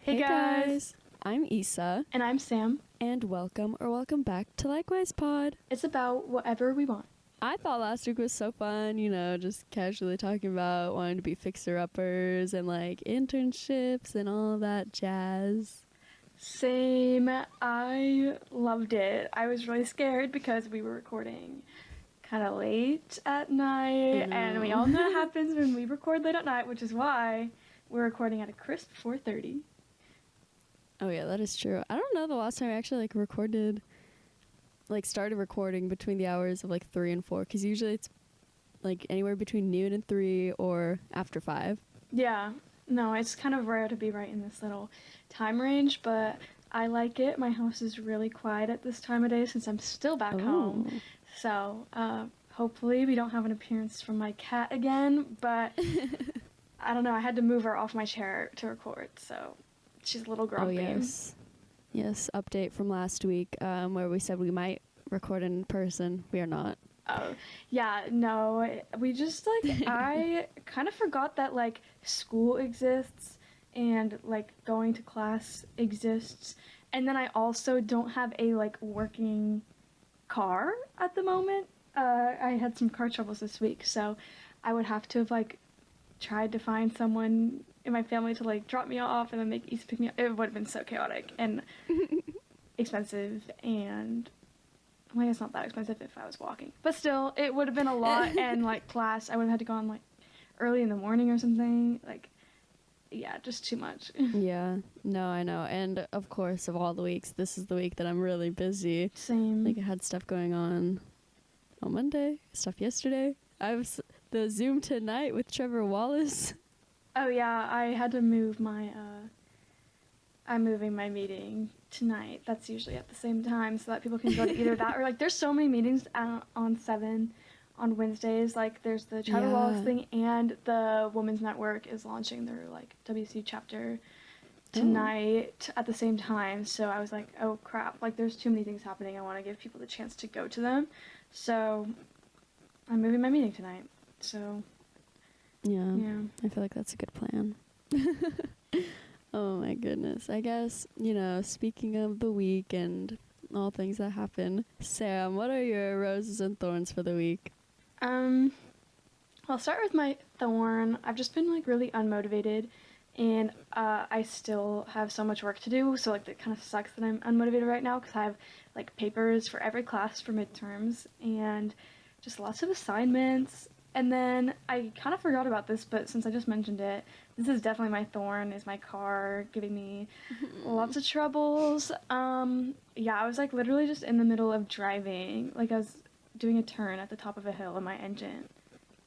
Hey guys! I'm Issa, And I'm Sam. and welcome back to Likewise Pod. It's about whatever we want. I thought last week was so fun, just casually talking about wanting to be fixer-uppers and like internships and all that jazz. Same. I loved it. I was really scared because we were recording kind of late at night, and we all know what happens when we record late at night, which is why we're recording at a crisp 4:30. Oh yeah, that is true. I don't know the last time I actually started recording between the hours of 3 and 4, because usually it's anywhere between noon and 3 or after 5. Yeah. No, it's kind of rare to be right in this little time range, but I like it. My house is really quiet at this time of day since I'm still back home. So, hopefully we don't have an appearance from my cat again, but I don't know. I had to move her off my chair to record, so she's a little grumpy. Oh, yes. Yes, update from last week where we said we might record in person. We are not. Oh, yeah, no, we just, I kind of forgot that, school exists and, going to class exists, and then I also don't have a, working car at the moment. I had some car troubles this week, so I would have to have, tried to find someone in my family to, drop me off and then make East pick me up. It would have been so chaotic and expensive, and I guess not that expensive if I was walking. But still, it would have been a lot, and, class, I would have had to go on, early in the morning or something. Yeah, just too much. Yeah, no, I know. And, of course, of all the weeks, this is the week that I'm really busy. Same. I had stuff going on Monday, stuff yesterday. I was the Zoom tonight with Trevor Wallace. Oh, yeah, I had to move my, I'm moving my meeting tonight. That's usually at the same time so that people can go to either that or there's so many meetings on 7 on Wednesdays. There's the Trevor Wallace thing, and the Women's Network is launching their WC chapter tonight at the same time. So I was like, oh crap, there's too many things happening. I want to give people the chance to go to them. So I'm moving my meeting tonight. So yeah. I feel like that's a good plan. Oh my goodness. I guess, speaking of the week and all things that happen, Sam, what are your roses and thorns for the week? I'll start with my thorn. I've just been really unmotivated, and I still have so much work to do, so it kind of sucks that I'm unmotivated right now because I have papers for every class for midterms and just lots of assignments. And then I kind of forgot about this, but since I just mentioned it, this is definitely my thorn, is my car giving me lots of troubles. Yeah, I was literally just in the middle of driving. I was doing a turn at the top of a hill and my engine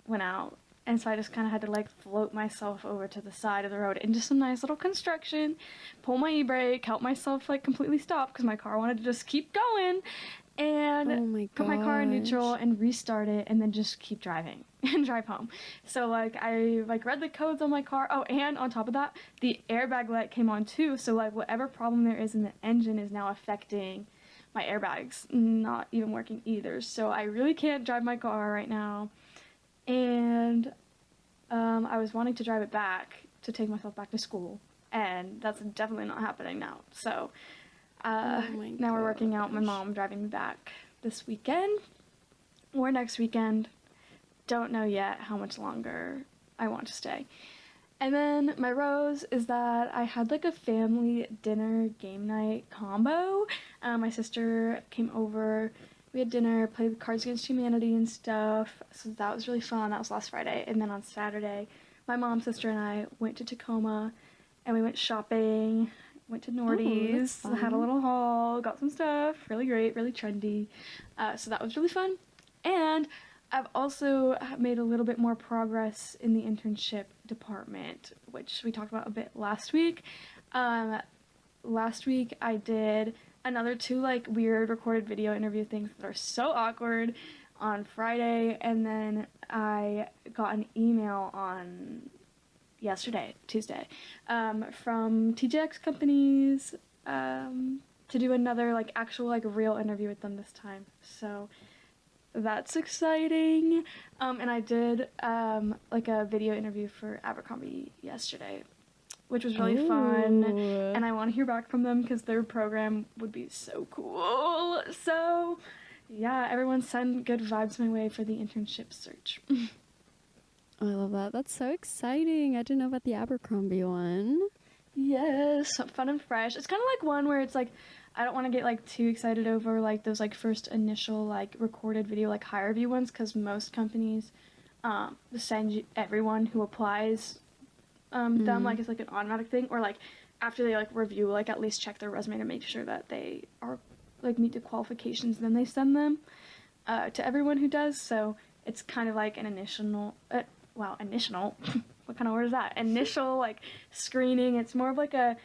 went out. And so I just kind of had to float myself over to the side of the road into some nice little construction, pull my e-brake, help myself completely stop because my car wanted to just keep going, and put my car in neutral and restart it and then just keep driving and drive home. So I read the codes on my car. Oh, and on top of that, the airbag light came on too. So whatever problem there is in the engine is now affecting my airbags, not even working either. So I really can't drive my car right now. And I was wanting to drive it back to take myself back to school, and that's definitely not happening now. So now we're working out my mom driving me back this weekend or next weekend. Don't know yet how much longer I want to stay. And then my rose is that I had a family dinner game night combo. My sister came over. We had dinner, played Cards Against Humanity and stuff, so that was really fun. That was last Friday. And then on Saturday, my mom, sister, and I went to Tacoma, and we went shopping, went to Nordy's, had a little haul, got some stuff, really great, really trendy. So that was really fun. And I've also made a little bit more progress in the internship department, which we talked about a bit last week. Last week I did another 2 weird recorded video interview things that are so awkward on Friday, and then I got an email on Tuesday, from TJX companies to do another actual real interview with them this time. So that's exciting. And I did a video interview for Abercrombie yesterday, which was really fun. want to hear back from them because their program would be so cool. So, yeah, everyone send good vibes my way for the internship search. Oh, I love that. That's so exciting. I didn't know about the Abercrombie one. Yes, fun and fresh. It's kind of like one where it's like, I don't want to get like too excited over like those like first initial like recorded video like hire view ones because most companies send everyone who applies them like it's like an automatic thing, or like after they like review like at least check their resume to make sure that they are like meet the qualifications, then they send them to everyone who does. So it's kind of like an initial initial what kind of word is that, initial like screening. It's more of like a,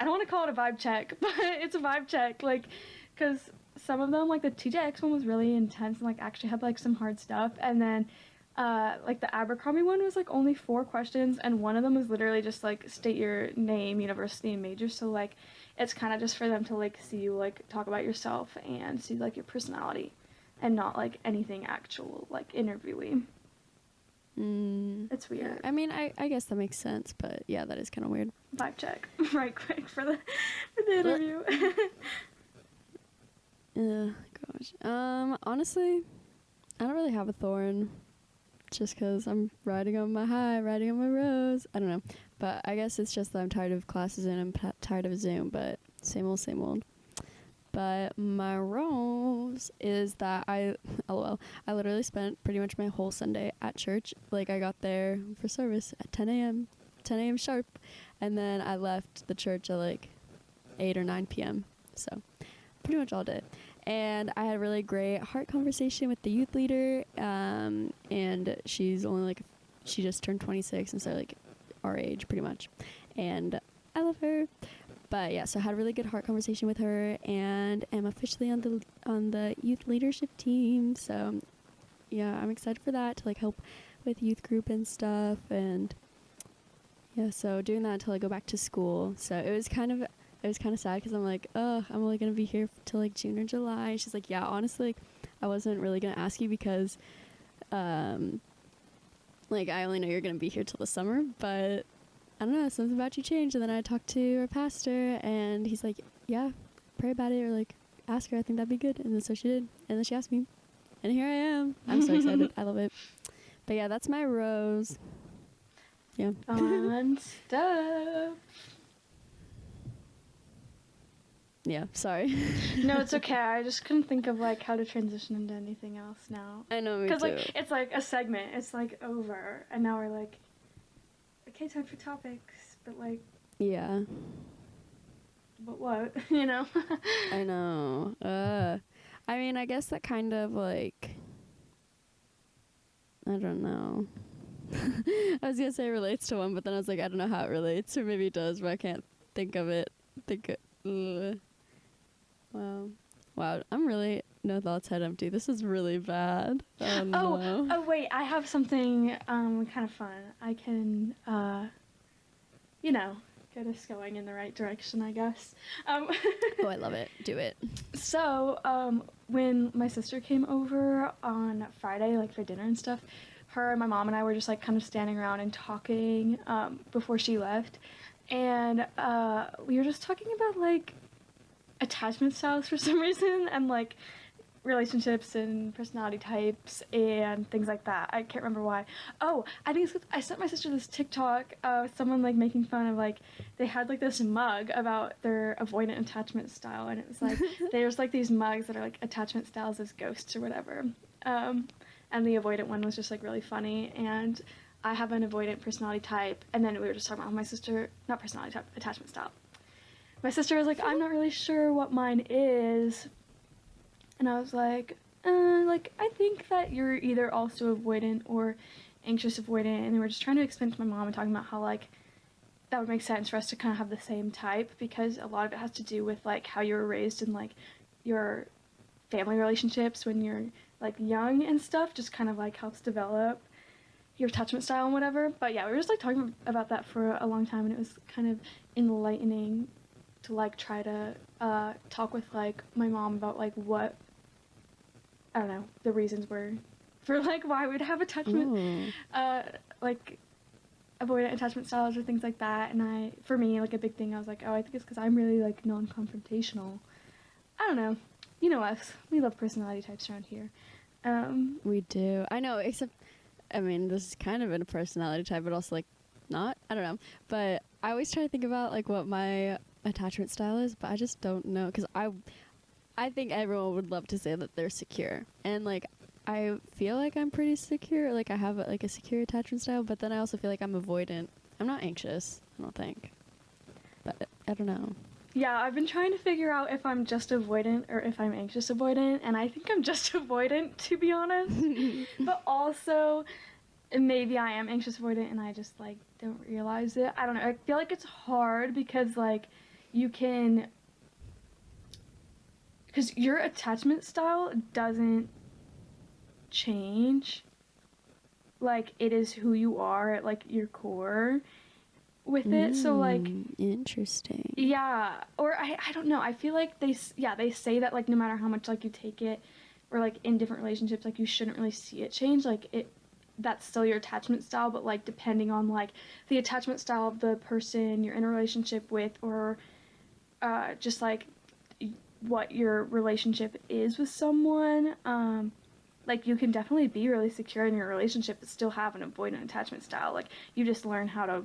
I don't want to call it a vibe check, but it's a vibe check, like, because some of them, like the TJX one was really intense and like actually had like some hard stuff, and then like the Abercrombie one was like only 4 questions, and one of them was literally just like state your name, university, and major. So like it's kind of just for them to like see you like talk about yourself and see like your personality, and not like anything actual like interviewing. It's weird. I mean, I guess that makes sense, but yeah, that is kind of weird. Vibe check right quick for the interview. Gosh. Honestly, I don't really have a thorn. Just because I'm riding on my high, riding on my rose. I don't know. But I guess it's just that I'm tired of classes and I'm tired of Zoom, but same old, same old. But my rose is that LOL, I literally spent pretty much my whole Sunday at church. Like, I got there for service at 10 a.m. sharp. And then I left the church at like 8 or 9 p.m. So, pretty much all day. And I had a really great heart conversation with the youth leader, and she's only like, she just turned 26, and so like our age pretty much, and I love her. But yeah, so I had a really good heart conversation with her, and am officially on the youth leadership team. So yeah, I'm excited for that, to like help with youth group and stuff, and yeah, so doing that until I go back to school. So it was kind of sad because I'm like, oh, I'm only going to be here till like June or July. And she's like, yeah, honestly, like, I wasn't really going to ask you because, like, I only know you're going to be here till the summer, but I don't know, something about you changed. And then I talked to our pastor, and he's like, yeah, pray about it, or like, ask her, I think that'd be good. And then so she did. And then she asked me. And here I am. I'm so excited. I love it. But yeah, that's my rose. Yeah. Fun stuff. Yeah, sorry. No, it's okay. I just couldn't think of like how to transition into anything else now. I know, me too. Because like it's like a segment. It's like over, and now we're like, okay, time for topics. But like, yeah. But what? You know? I know. I mean, I guess that kind of like, I don't know. I was gonna say relates to one, but then I was like, I don't know how it relates, or maybe it does, but I can't think of it. Wow, I'm really, no thoughts, head empty. This is really bad. Oh, no. Oh, wait, I have something kind of fun. I can, get us going in the right direction, I guess. Oh, I love it. Do it. So, when my sister came over on Friday, like for dinner and stuff, her and my mom and I were just like kind of standing around and talking before she left. And we were just talking about like attachment styles for some reason, and like relationships and personality types and things like that. I can't remember why. Oh, I think I sent my sister this TikTok of someone like making fun of like, they had like this mug about their avoidant attachment style, and it was like there's like these mugs that are like attachment styles as ghosts or whatever. And the avoidant one was just like really funny, and I have an avoidant personality type, and then we were just talking about how my sister, not personality type, attachment style. My sister was like, I'm not really sure what mine is. And I was like, I think that you're either also avoidant or anxious avoidant. And we were just trying to explain to my mom and talking about how, like, that would make sense for us to kind of have the same type, because a lot of it has to do with, like, how you were raised and, like, your family relationships when you're, like, young and stuff, just kind of, like, helps develop your attachment style and whatever. But yeah, we were just, like, talking about that for a long time, and it was kind of enlightening to like try to talk with like my mom about like what, I don't know, the reasons were for like why we'd have attachment like avoidant attachment styles or things like that. And for me, like a big thing, I was like, oh, I think it's because I'm really like non-confrontational. I don't know. You know us. We love personality types around here. We do. I know, except, I mean, this is kind of a personality type, but also like not. I don't know. But I always try to think about like what my attachment style is, but I just don't know because I think everyone would love to say that they're secure, and like I feel like I'm pretty secure. Like I have like a secure attachment style, but then I also feel like I'm avoidant. I'm not anxious, I don't think, but I don't know. Yeah, I've been trying to figure out if I'm just avoidant or if I'm anxious avoidant, and I think I'm just avoidant, to be honest. But also, maybe I am anxious avoidant and I just like don't realize it. I don't know. I feel like it's hard because like you can, because your attachment style doesn't change. Like it is who you are at like your core with it. So like interesting. yeah, or I don't know. I feel like they say that like no matter how much like you take it or like in different relationships like you shouldn't really see it change. Like it that's still your attachment style, but like depending on like the attachment style of the person you're in a relationship with or just like what your relationship is with someone, like you can definitely be really secure in your relationship but still have an avoidant attachment style. Like you just learn how to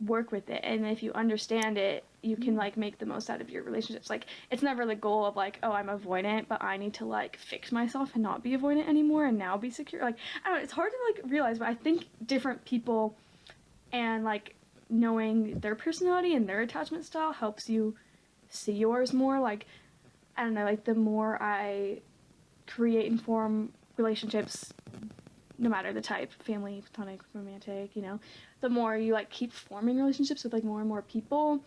work with it, and if you understand it you can like make the most out of your relationships. Like it's never the goal of like, oh, I'm avoidant but I need to like fix myself and not be avoidant anymore and now be secure. Like I don't know, it's hard to like realize, but I think different people and like knowing their personality and their attachment style helps you see yours more. Like I don't know, like the more I create and form relationships, no matter the type, family, platonic, romantic, you know, the more you like keep forming relationships with like more and more people,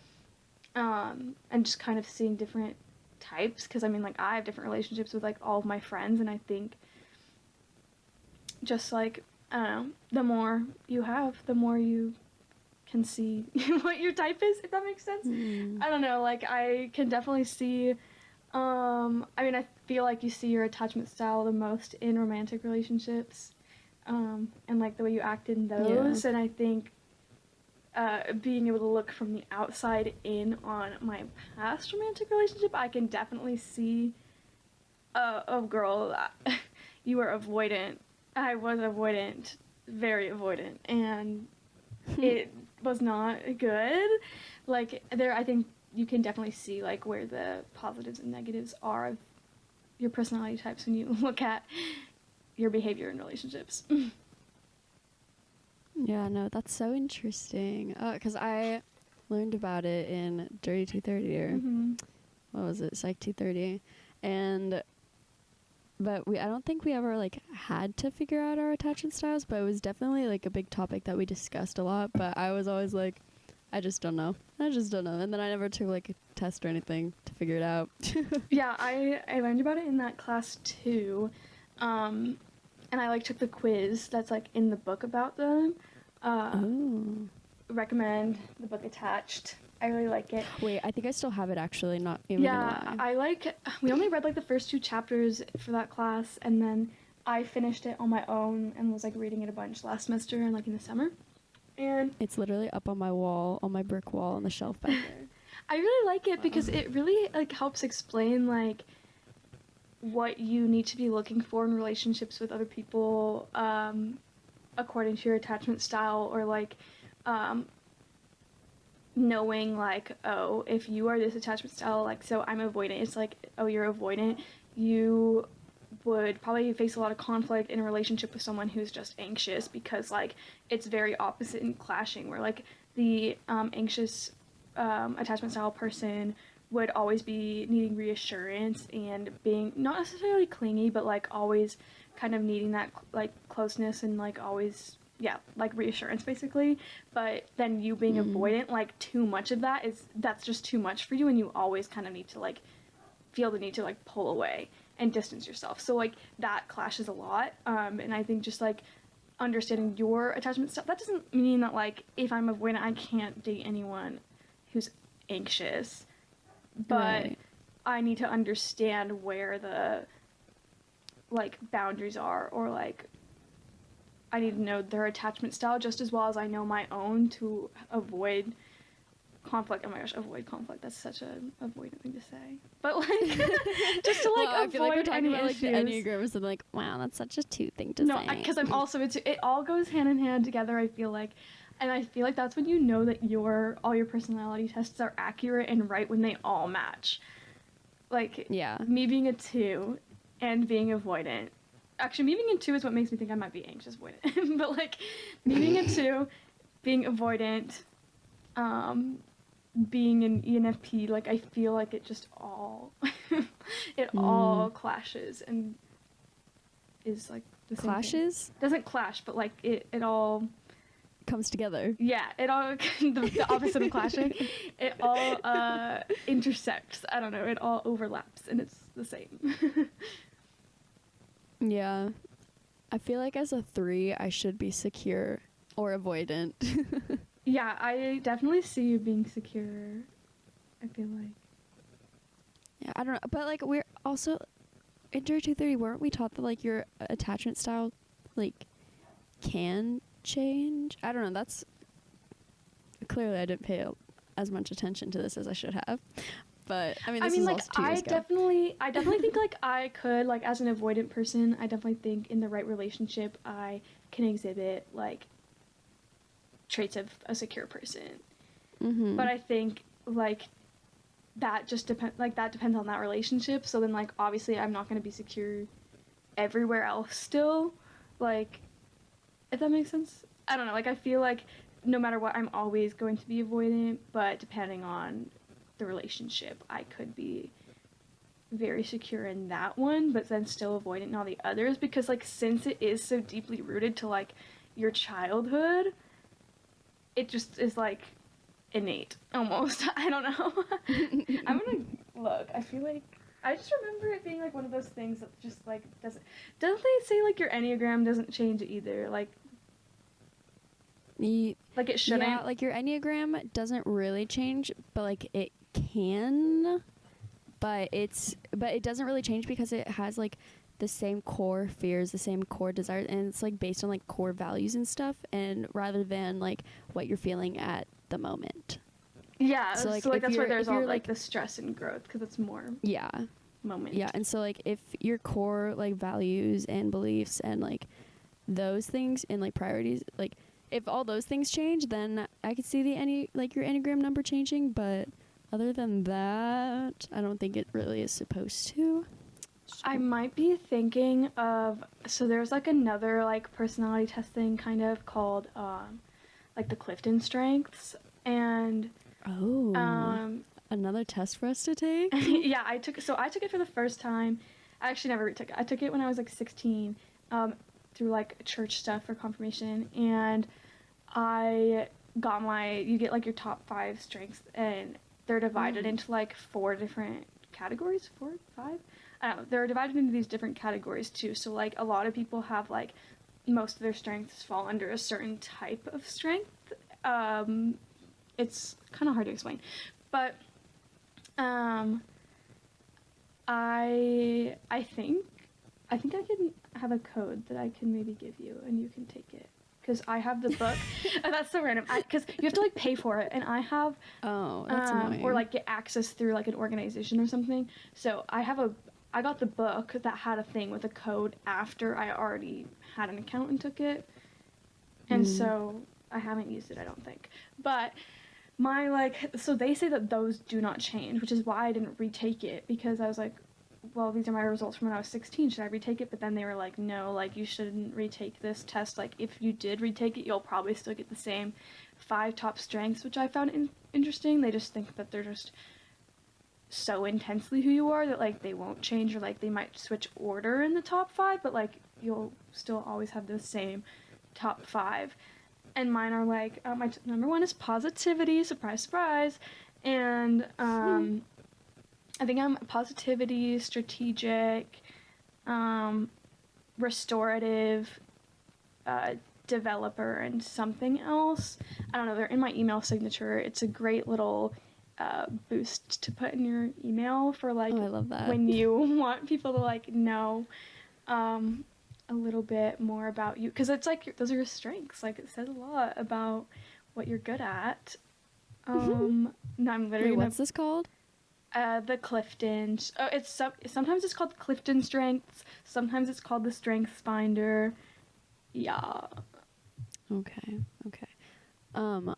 and just kind of seeing different types. Because I mean, like I have different relationships with like all of my friends, and I think just like I don't know, the more you have, the more you can see what your type is, if that makes sense. I don't know, like I can definitely see. I mean, I feel like you see your attachment style the most in romantic relationships, and like the way you act in those. Yeah. And I think being able to look from the outside in on my past romantic relationship, I can definitely see a girl that you were avoidant. I was avoidant, very avoidant, and it was not good. Like there, I think you can definitely see like where the positives and negatives are of your personality types when you look at your behavior in relationships. Yeah, no, that's so interesting. Because I learned about it in Dirty 230 or what was it, Psych 230, but I don't think we ever like had to figure out our attachment styles, but it was definitely like a big topic that we discussed a lot. But I was always like, I just don't know, and then I never took like a test or anything to figure it out. Yeah, I learned about it in that class too. And I like took the quiz that's like in the book about them. Recommend the book attached. I really like it. Wait, I think I still have it actually, not even gonna lie. We only read like the first 2 chapters for that class, and then I finished it on my own and was like reading it a bunch last semester and like in the summer. And it's literally up on my wall, on my brick wall on the shelf back there. I really like it because it really like helps explain like what you need to be looking for in relationships with other people, according to your attachment style, or like knowing like, oh, if you are this attachment style, like so I'm avoidant, it's like, oh, you're avoidant, you would probably face a lot of conflict in a relationship with someone who's just anxious, because like it's very opposite and clashing, where like the anxious attachment style person would always be needing reassurance and being not necessarily clingy, but like always kind of needing that like closeness and like always like reassurance basically. But then you being avoidant, like too much of that's just too much for you, and you always kind of need to like feel the need to like pull away and distance yourself. So like that clashes a lot, and I think just like understanding your attachment style, that doesn't mean that like if I'm avoidant I can't date anyone who's anxious, but right. I need to understand where the like boundaries are, or like I need to know their attachment style just as well as I know my own to avoid conflict. Oh my gosh, avoid conflict. That's such a avoidant thing to say. But like, just to like well, avoid I feel like we're talking any about like the issues. Enneagram, and like, wow, that's such a 2 thing to No, say. because I'm also it all goes hand in hand together. I feel like, and I feel like that's when you know that all your personality tests are accurate and right when they all match. Like, yeah, me being a 2 and being avoidant. Actually, me being a 2 is what makes me think I might be anxious avoidant. But like, me being a 2, being avoidant, being an ENFP, like I feel like it just all it all clashes and is like the same clashes thing. Doesn't clash, but like it all comes together. Yeah, it all the opposite of clashing. It all intersects. I don't know. It all overlaps, and it's the same. Yeah, I feel like as a 3, I should be secure or avoidant. Yeah, I definitely see you being secure. I feel like. Yeah, I don't know, but like we're also in Jury 230, weren't we taught that like your attachment style like can change? I don't know. That's clearly I didn't pay as much attention to this as I should have. But I mean, this was like also 2 years ago. I definitely think like I could like as an avoidant person, I definitely think in the right relationship I can exhibit like traits of a secure person. Mm-hmm. But I think like that just depends on that relationship. So then like obviously I'm not going to be secure everywhere else still. Like, if that makes sense. I don't know. Like I feel like no matter what, I'm always going to be avoidant. But depending on the relationship, I could be very secure in that one, but then still avoidant in all the others. Because like since it is so deeply rooted to like your childhood, it just is like innate almost. I don't know. I'm gonna look. I feel like I just remember it being like one of those things that just like doesn't they say like your Enneagram doesn't change either, like like it shouldn't. Yeah, like your Enneagram doesn't really change, but like it can, but it doesn't really change because it has like the same core fears, the same core desires, and it's like based on like core values and stuff, and rather than like what you're feeling at the moment. Yeah, so like that's where there's all like the stress and growth because it's more moment. Yeah, and so like if your core like values and beliefs and like those things and like priorities, like if all those things change, then I could see your Enneagram number changing, but other than that, I don't think it really is supposed to. So. I might be thinking of, so there's like another like personality testing kind of called like the Clifton Strengths, and another test for us to take. Yeah, I took it for the first time. I actually never retook it. I took it when I was like 16 through like church stuff for confirmation, and I got you get like your top 5 strengths, and they're divided into like 4 different categories, 4, 5. I don't know, they're divided into these different categories too. So like a lot of people have like most of their strengths fall under a certain type of strength. It's kind of hard to explain, but I think I can have a code that I can maybe give you and you can take it. Because I have the book. That's so random. Because you have to like pay for it, and I have. Oh, that's annoying. Or like get access through like an organization or something. So I got the book that had a thing with a code after I already had an account and took it, and so I haven't used it. I don't think. But so they say that those do not change, which is why I didn't retake it, because I was like, well, these are my results from when I was 16. Should I retake it? But then they were like, no, like, you shouldn't retake this test. Like, if you did retake it, you'll probably still get the same 5 top strengths, which I found interesting. They just think that they're just so intensely who you are that, like, they won't change, or, like, they might switch order in the top 5, but, like, you'll still always have the same top 5. And mine are, like, my number 1 is positivity. Surprise, surprise. And, I think I'm positivity, strategic, restorative, developer, and something else. I don't know, they're in my email signature. It's a great little boost to put in your email for like I love that. when you want people to like know. a little bit more about you, because it's like those are your strengths. Like it says a lot about what you're good at. No, I'm literally Wait, what's this called? The Clifton. Oh, sometimes it's called Clifton Strengths. Sometimes it's called the Strengths Finder. Yeah. Okay.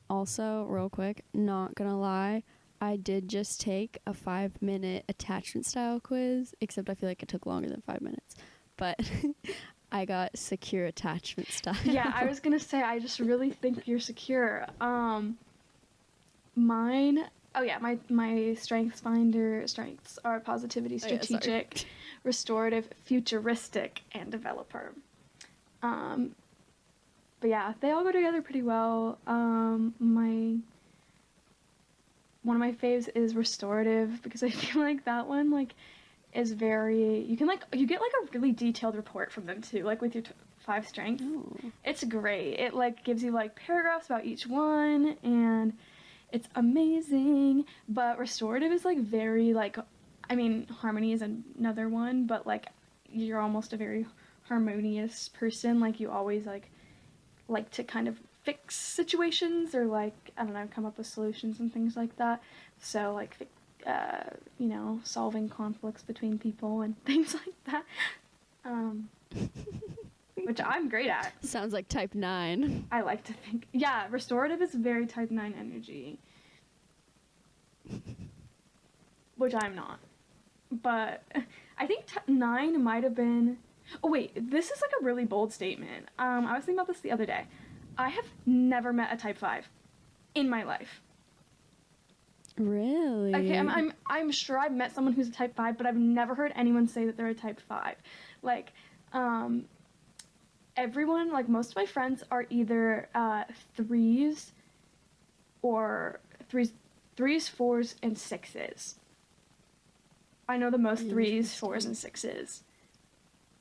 Also, real quick, not gonna lie, I did just take a 5-minute attachment style quiz, except I feel like it took longer than 5 minutes. But I got secure attachment style. Yeah, I was gonna say, I just really think you're secure. Mine, oh yeah, my Strengths Finder strengths are positivity, strategic, restorative, futuristic, and developer. But yeah, they all go together pretty well. One of my faves is restorative, because I feel like that one like is very, you get like a really detailed report from them too, like with your 5 strengths. Ooh. It's great. It like gives you like paragraphs about each one, and it's amazing. But restorative is like very like, I mean, harmony is another one, but like you're almost a very harmonious person. Like you always like to kind of fix situations, or like, I don't know, come up with solutions and things like that. So like you know, solving conflicts between people and things like that, which I'm great at. Sounds like type 9. I like to think, yeah, restorative is very type 9 energy, which I'm not. But I think 9 might have been, oh wait, this is like a really bold statement. I was thinking about this the other day. I have never met a type 5 in my life. Really? Okay, I'm sure I've met someone who's a type 5, but I've never heard anyone say that they're a type 5. Like, everyone, like most of my friends are either 3s or 3s, 4s, and 6s. I know the most 3s, 4s, and 6s.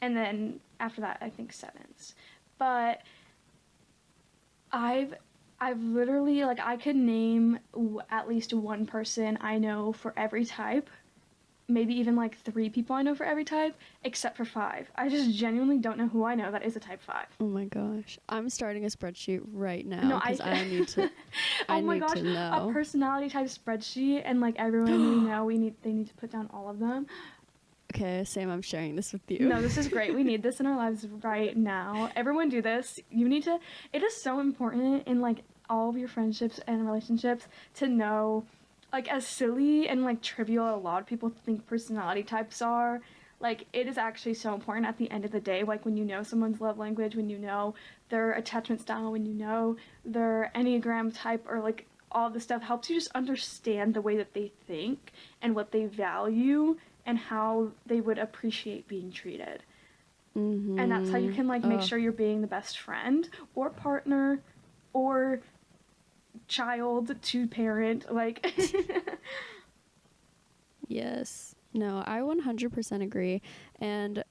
And then after that, I think 7s. But I've literally, like, I could name at least one person I know for every type. Maybe even, like, 3 people I know for every type, except for 5. I just genuinely don't know who I know that is a type 5. Oh my gosh. I'm starting a spreadsheet right now because I need to oh my gosh, to know. A personality type spreadsheet, and, like, everyone we know, they need to put down all of them. Okay, Sam, I'm sharing this with you. No, this is great. We need this in our lives right now. Everyone do this. You need to, it is so important in, like, all of your friendships and relationships to know, like, as silly and, like, trivial a lot of people think personality types are, like, it is actually so important at the end of the day. Like, when you know someone's love language, when you know their attachment style, when you know their Enneagram type, or, like, all this stuff helps you just understand the way that they think and what they value and how they would appreciate being treated. Mm-hmm. And that's how you can, like, make sure you're being the best friend or partner or child to parent, like. Yes. No, I 100% agree. And,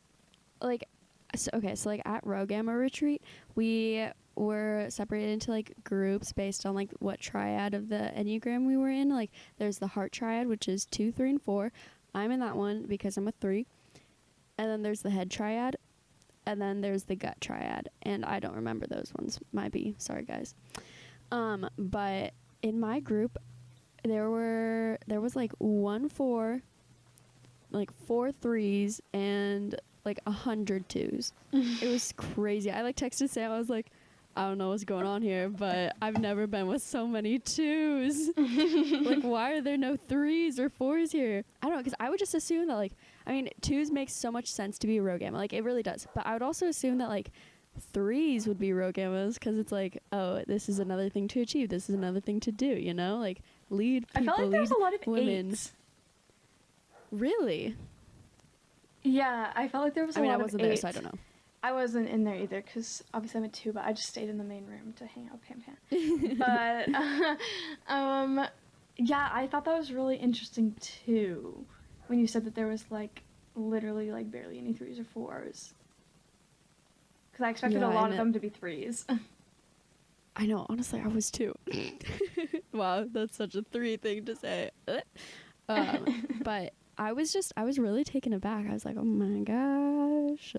like, so like, at Rho Gamma Retreat, we were separated into, like, groups based on, like, what triad of the Enneagram we were in. Like, there's the heart triad, which is 2, 3, and 4. I'm in that one because I'm a 3. And then there's the head triad. And then there's the gut triad. And I don't remember those ones. Might be. Sorry, guys. But in my group, there was like 1 4, like 4 3s, and like 100 2s. It was crazy. I like texted Sam. I was like, I don't know what's going on here, but I've never been with so many 2s. Like, why are there no 3s or 4s here? I don't know, because I would just assume that, like, I mean, 2s makes so much sense to be a Rho Gamma. Like, it really does. But I would also assume that, like, 3s would be Rho Gammas, because it's like, oh, this is another thing to achieve. This is another thing to do, you know? Like, lead people, I felt like there was a lot of women. 8s. Really? Yeah, I felt like there was a lot of 8s. I wasn't there, so I don't know. I wasn't in there either, because obviously I'm a 2, but I just stayed in the main room to hang out with Pam. But, yeah, I thought that was really interesting, too, when you said that there was, like, literally, like, barely any 3s or 4s. Because I expected a lot of them to be 3s. I know, honestly, I was too. Wow, that's such a 3 thing to say. But I was really taken aback. I was like, oh my gosh.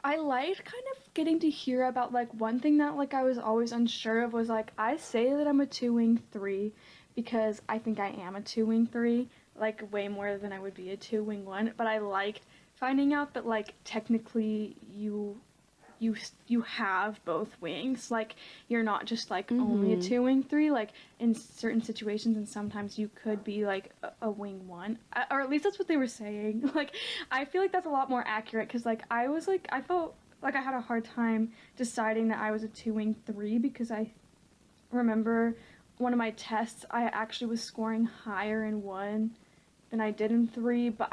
I liked kind of getting to hear about like one thing that like I was always unsure of was like I say that I'm a two wing three because I think I am a two wing three, like way more than I would be a two wing one. But I liked finding out that like technically you have both wings. Like you're not just like only a two wing three. Like in certain situations, and sometimes you could be like a wing one, or at least that's what they were saying. Like I feel like that's a lot more accurate because like I felt like I had a hard time deciding that I was a two wing three because I remember one of my tests I actually was scoring higher in one than I did in three, but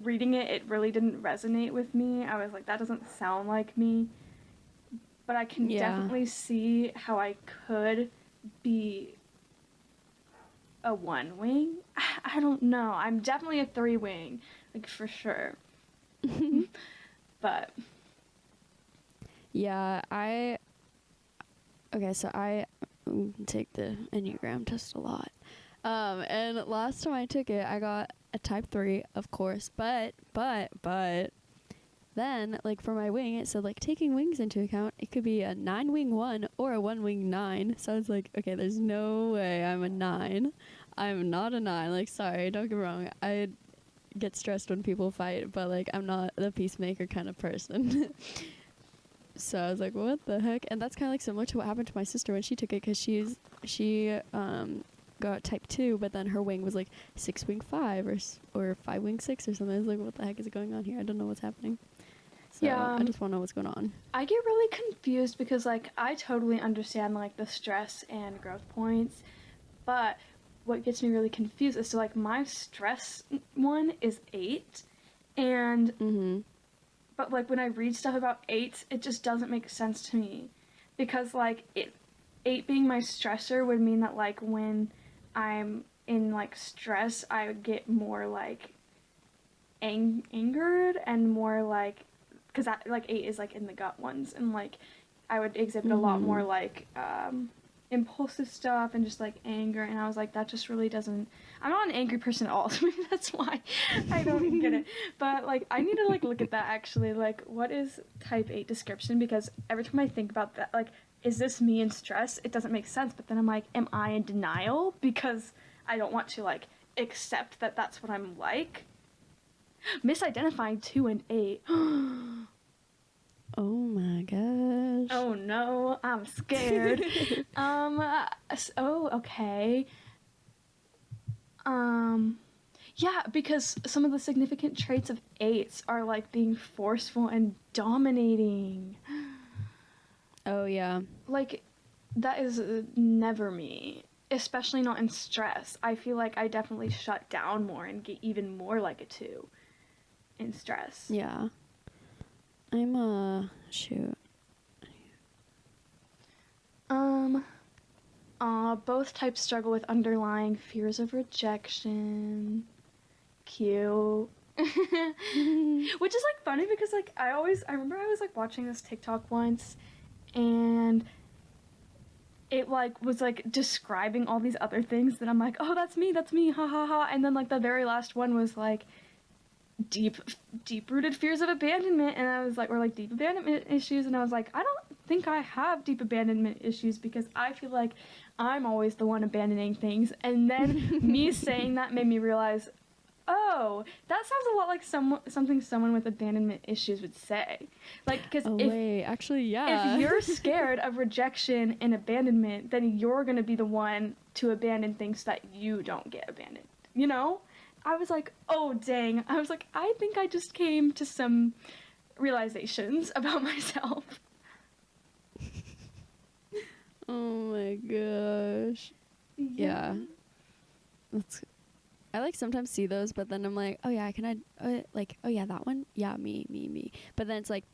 reading it really didn't resonate with me. I was like, that doesn't sound like me. But I can definitely see how I could be a one wing. I don't know. I'm definitely a three wing, like for sure. But yeah, so I take the Enneagram test a lot. And last time I took it, I got a type 3, of course, but then, like, for my wing, it said, like, taking wings into account, it could be a 9 wing 1 or a 1 wing 9. So I was like, okay, there's no way I'm a 9. I'm not a 9. Like, sorry, don't get me wrong. I get stressed when people fight, but, like, I'm not the peacemaker kind of person. So I was like, what the heck? And that's kind of, like, similar to what happened to my sister when she took it, because she got type 2, but then her wing was, like, 6 wing 5 or 5 wing 6 or something. I was like, what the heck is going on here? I don't know what's happening. So yeah, I just want to know what's going on. I get really confused because like I totally understand like the stress and growth points, but what gets me really confused is so like my stress one is 8, and but like when I read stuff about 8, it just doesn't make sense to me because like 8 being my stressor would mean that like when I'm in like stress I would get more like angered and more like because like 8 is like in the gut ones and like I would exhibit a lot more like impulsive stuff and just like anger, and I was like that just really doesn't, I'm not an angry person at all so maybe that's why I don't get it, but like I need to like look at that actually, like what is type 8 description, because every time I think about that, like is this me in stress, it doesn't make sense, but then I'm like am I in denial because I don't want to like accept that that's what I'm like. Misidentifying 2 and 8. Oh my gosh. Oh no, I'm scared. Okay. Yeah, because some of the significant traits of 8s are like being forceful and dominating. Oh yeah. Like, that is never me. Especially not in stress. I feel like I definitely shut down more and get even more like a 2 in stress. Yeah. Shoot. Both types struggle with underlying fears of rejection. Cute. Which is like funny because like I remember I was like watching this TikTok once and it like was like describing all these other things that I'm like, oh that's me, ha ha ha, and then like the very last one was like deep rooted fears of abandonment, and I was like, or like deep abandonment issues, and I was like, I don't think I have deep abandonment issues because I feel like I'm always the one abandoning things, and then me saying that made me realize, oh, that sounds a lot like something someone with abandonment issues would say, like because if you're scared of rejection and abandonment, then you're gonna be the one to abandon things so that you don't get abandoned, you know? I was like, oh dang. I was like, I think I just came to some realizations about myself. Oh my gosh. Yeah. I like sometimes see those, but then I'm like, oh yeah, oh yeah, that one? Yeah, me. But then it's like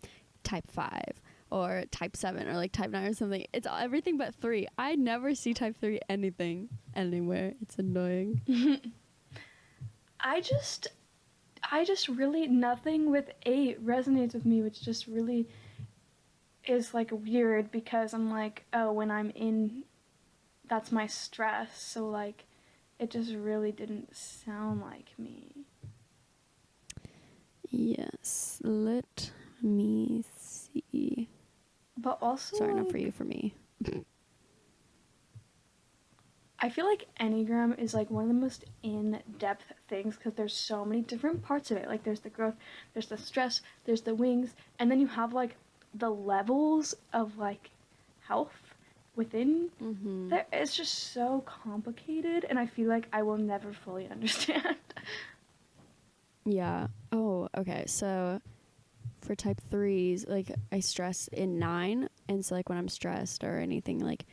type 5 or type 7 or like type 9 or something. It's everything but 3. I never see type 3 anything anywhere. It's annoying. I just really, nothing with 8 resonates with me, which just really is like weird because I'm like, oh, when I'm in, that's my stress, so like it just really didn't sound like me. Yes, let me C. But also, Sorry, not like, for you, for me. I feel like Enneagram is like one of the most in-depth things because there's so many different parts of it. Like there's the growth, there's the stress, there's the wings, and then you have like the levels of like health within there. It's just so complicated, and I feel like I will never fully understand. Yeah. Oh, okay. So for type 3s, like I stress in 9, and so like when I'm stressed or anything, like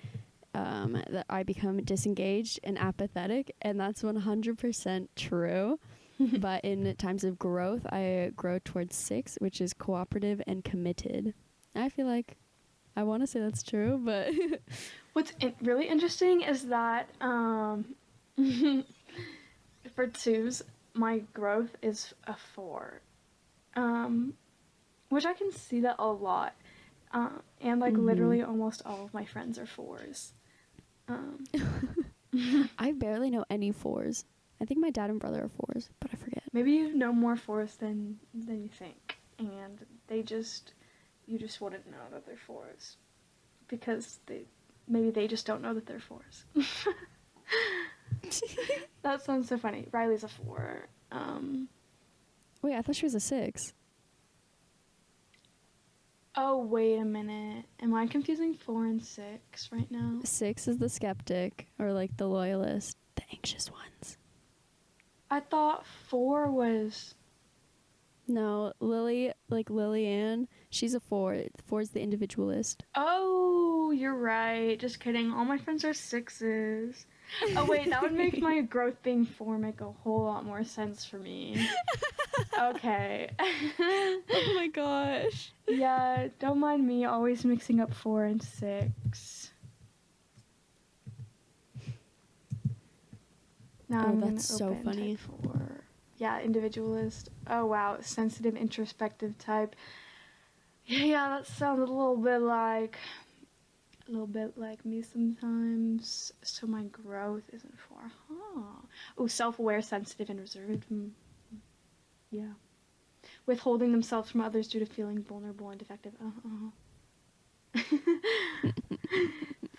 that I become disengaged and apathetic, and that's 100% true. But in times of growth, I grow towards 6, which is cooperative and committed. I feel like I want to say that's true, but What's really interesting is that for 2s, my growth is a 4, which I can see that a lot. And like literally almost all of my friends are 4s. I barely know any 4s. I think my dad and brother are 4s, but I forget. Maybe you know more 4s than you think, and you just wouldn't know that they're 4s because maybe they just don't know that they're 4s. That sounds so funny. Riley's a 4. Wait, I thought she was a 6. Oh, wait a minute. Am I confusing 4 and 6 right now? 6 is the skeptic, or like the loyalist, the anxious ones. I thought 4 was... No, Lillian, she's a 4. 4 is the individualist. Oh, you're right. Just kidding. All my friends are 6s. Oh, wait, that would make my growth being 4 make a whole lot more sense for me. Okay. Oh my gosh. Yeah, don't mind me always mixing up 4 and 6. Now I'm that's so open funny. type 4. Yeah, individualist. Oh wow, sensitive, introspective type. Yeah, that sounds a little bit like me sometimes. So my growth isn't 4. Huh. Oh, self-aware, sensitive, and reserved. Yeah. Withholding themselves from others due to feeling vulnerable and defective.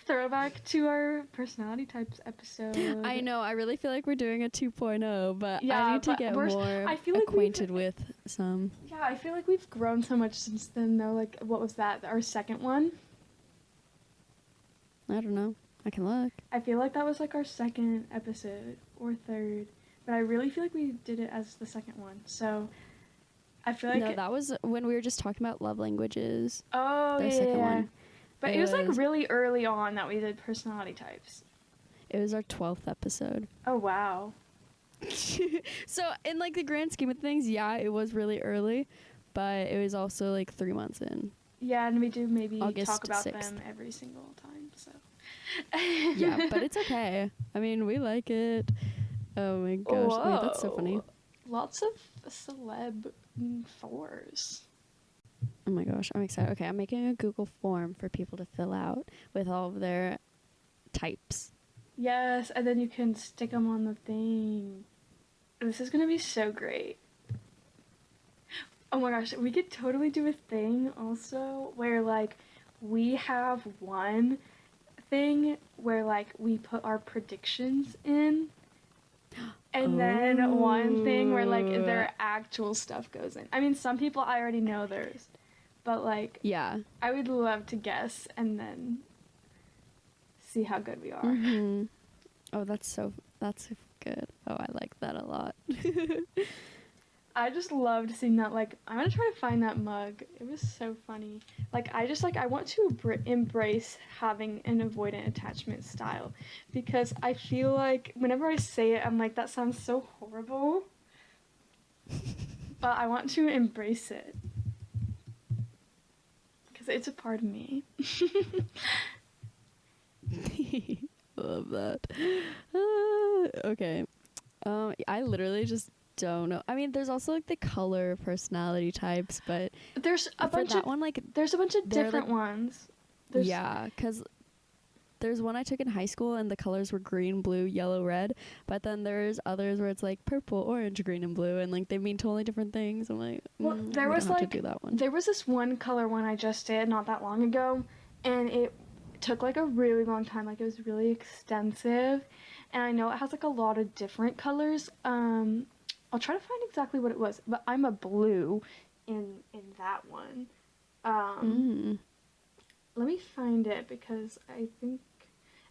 Throwback to our personality types episode. I know, I really feel like we're doing a 2.0, but Yeah, I need to but get more I feel like acquainted with some. Yeah, I feel like we've grown so much since then, though. Like, what was that? Our second one? I don't know. I can look. I feel like that was like our second episode or third, but I really feel like we did it as the second one. So I feel like no, that was when we were just talking about love languages. Oh, the yeah, second yeah. one. But it was like really early on that we did personality types. It was our 12th episode. Oh, wow. So in like the grand scheme of things, yeah, it was really early, but it was also like 3 months in. Yeah, and we do maybe August talk about 6th. them every single time, so. Yeah, but it's okay. I mean, we like it. Oh my gosh. Whoa. Wait, that's so funny. Lots of celeb 4s. Oh my gosh, I'm excited. Okay, I'm making a Google form for people to fill out with all of their types. Yes, and then you can stick them on the thing. This is gonna be so great. Oh my gosh, we could totally do a thing also where like we have one thing where like we put our predictions in, and then one thing where like their actual stuff goes in. I mean, some people I already know theirs, but like Yeah. I would love to guess and then see how good we are. Mm-hmm. Oh, that's good. Oh, I like that a lot. I just loved seeing that. Like, I'm gonna try to find that mug. It was so funny. Like, I want to embrace having an avoidant attachment style, because I feel like whenever I say it, I'm like, that sounds so horrible. But I want to embrace it because it's a part of me. Love that. Okay. I literally just don't know. I mean, there's also like the color personality types, but There's a bunch of one, like there's a bunch of different like, ones. yeah, because there's one I took in high school and the colors were green, blue, yellow, red. But then there's others where it's like purple, orange, green, and blue, and like they mean totally different things. I'm like, Well, there we was don't have like to do that one. there was this one color one I just did not that long ago, and it took like a really long time. Like it was really extensive, and I know it has like a lot of different colors. I'll try to find exactly what it was, but I'm a blue in that one. Let me find it because I think.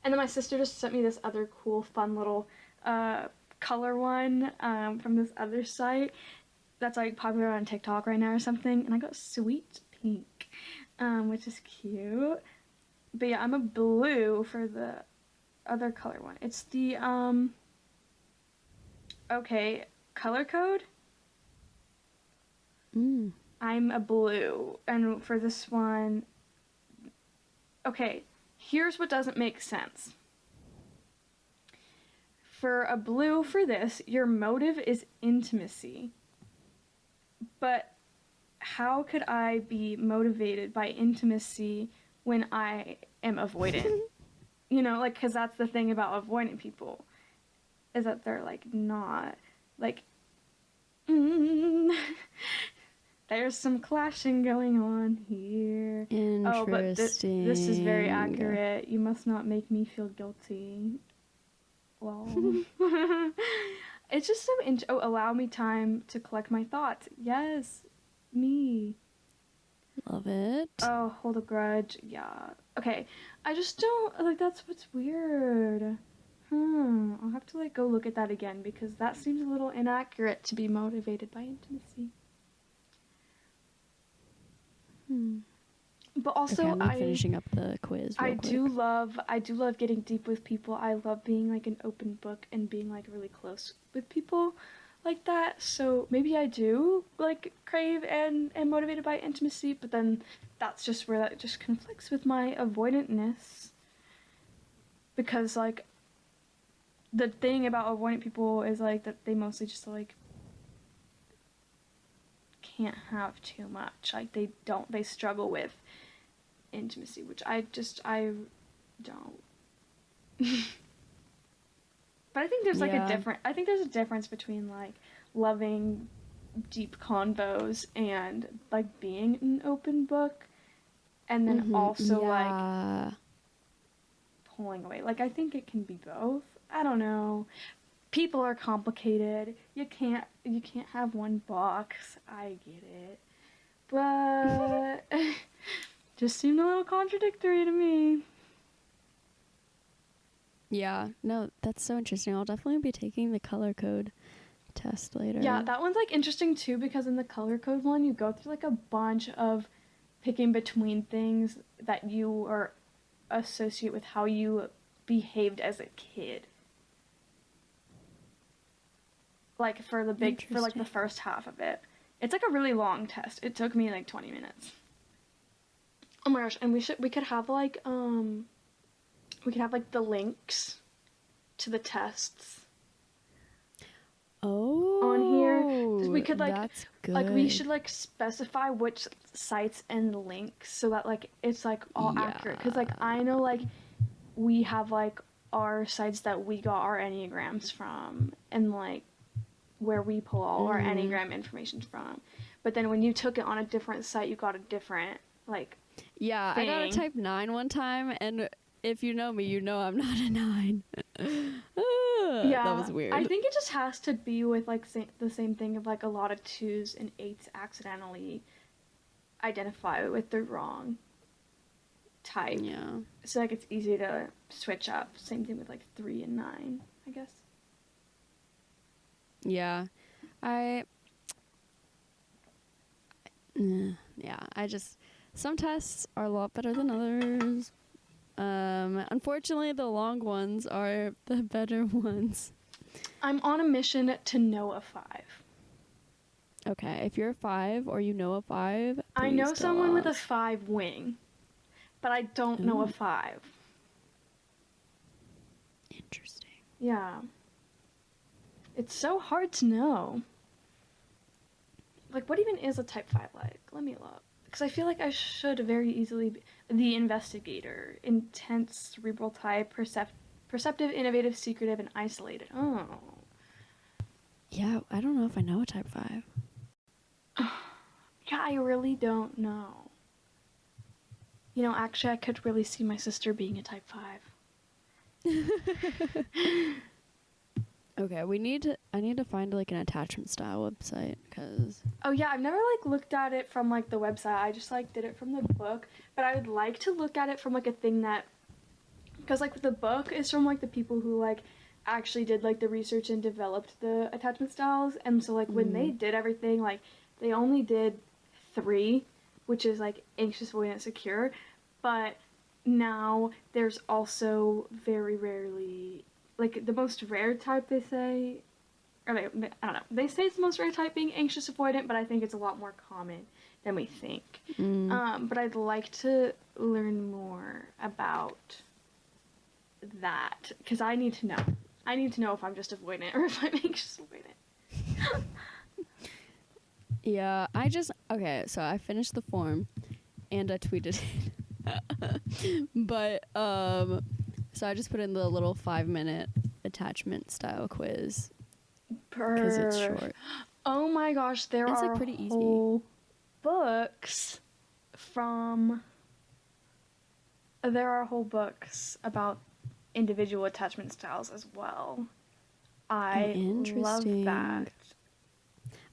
And then my sister just sent me this other cool, fun little color one from this other site that's like popular on TikTok right now or something. And I got sweet pink, which is cute. But yeah, I'm a blue for the other color one. It's the okay, color code. I'm a blue, and for this one, okay, here's what doesn't make sense. For a blue for this, your motive is intimacy. But how could I be motivated by intimacy when I am avoidant? You know, like, because that's the thing about avoidant people, is that they're, like, not, like, there's some clashing going on here. Interesting. Oh, but this is very accurate. You must not make me feel guilty. Well, it's just so allow me time to collect my thoughts. Yes, me. Love it. Oh, hold a grudge. Yeah. Okay. I just don't, like, that's what's weird. I'll have to, like, go look at that again because that seems a little inaccurate to be motivated by intimacy. But also, okay, I'm finishing up the quiz. I do love getting deep with people. I love being like an open book and being like really close with people like that. So maybe I do like crave and motivated by intimacy, but then that's just where that just conflicts with my avoidantness. Because like the thing about avoidant people is like that they mostly just like can't have too much. Like they struggle with intimacy, which I don't. But I think there's like there's a difference between like loving deep convos and like being an open book, and then also like pulling away. Like I think it can be both. I don't know. People are complicated. You can't have one box. I get it. But just seemed a little contradictory to me. Yeah, no, that's so interesting. I'll definitely be taking the color code test later. Yeah, that one's like interesting too because in the color code one you go through like a bunch of picking between things that you or associate with how you behaved as a kid. Like for the first half of it. It's like a really long test. It took me like 20 minutes. Oh my gosh, and we could have like the links to the tests. Oh. On here. We could like that's good. Like we should like specify which sites and links so that like it's like all accurate, cuz like I know like we have like our sites that we got our enneagrams from and like where we pull all our enneagram information from. But then when you took it on a different site, you got a different like thing. I got a type 9 one time, and if you know me, you know I'm not a 9. Yeah, that was weird. I think it just has to be with like the same thing of like a lot of 2s and 8s accidentally identify with the wrong type. Yeah. So like it's easy to switch up. Same thing with like 3 and 9, I guess. Yeah. I just, some tests are a lot better than others. Unfortunately, the long ones are the better ones. I'm on a mission to know a 5. Okay, if you're a 5 or you know a 5, I know someone with a 5 wing, but I don't know a 5. Interesting. Yeah. It's so hard to know. Like, what even is a type 5 like? Let me look. because I feel like I should very easily be the investigator, intense, cerebral type, perceptive, innovative, secretive, and isolated. Oh. Yeah, I don't know if I know a type 5. Yeah, I really don't know. You know, actually, I could really see my sister being a type 5. Okay, I need to find like an attachment style website because Oh yeah, I've never like looked at it from like the website. I just like did it from the book, but I would like to look at it from like a thing that, because like the book is from like the people who like actually did like the research and developed the attachment styles, and so like when they did everything, like they only did 3, which is like anxious, avoidant, secure, but now there's also very rarely, like the most rare type they say, or I don't know, they say it's the most rare type being anxious avoidant, but I think it's a lot more common than we think. But I'd like to learn more about that, because I need to know. I need to know if I'm just avoidant or if I'm anxious avoidant. yeah, okay, so I finished the form and I tweeted it. But so I just put in the little 5-minute attachment style quiz because it's short. Oh my gosh, there it's are like pretty whole easy books from there are whole books about individual attachment styles as well. I love that.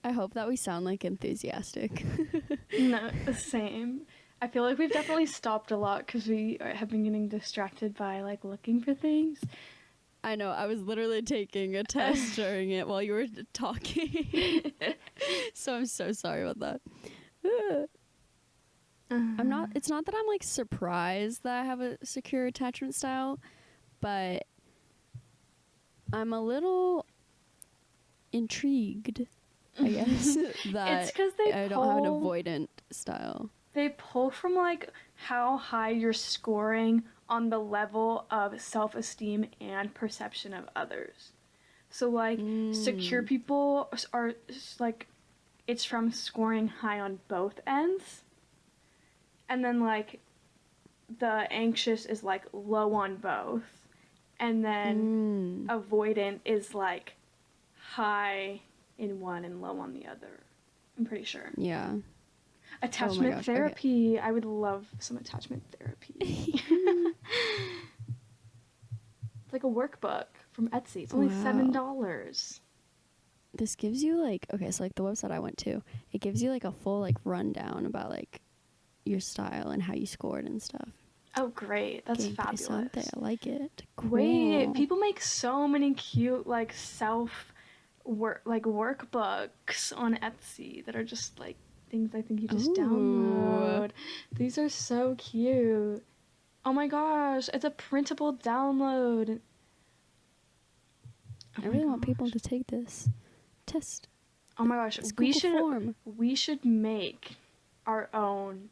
I hope that we sound like enthusiastic. No, the same. I feel like we've definitely stopped a lot because we have been getting distracted by like looking for things. I know, I was literally taking a test during it while you were talking. So I'm so sorry about that. It's not that I'm like surprised that I have a secure attachment style, but I'm a little intrigued, I guess, that it's 'cause I don't have an avoidant style. They pull from like how high you're scoring on the level of self-esteem and perception of others. So like secure people are like, it's from scoring high on both ends. And then like the anxious is like low on both. And then avoidant is like high in one and low on the other. I'm pretty sure. Yeah. Attachment therapy. Okay. I would love some attachment therapy. It's like a workbook from Etsy. It's only $7. This gives you like, okay, so like the website I went to, it gives you like a full like rundown about like your style and how you scored and stuff. Oh, great. That's fabulous. I like it. Cool. Wait, people make so many cute like workbooks on Etsy that are just like things I think you just download. These are so cute. Oh my gosh, it's a printable download. I really want people to take this test. Oh my gosh, we should make our own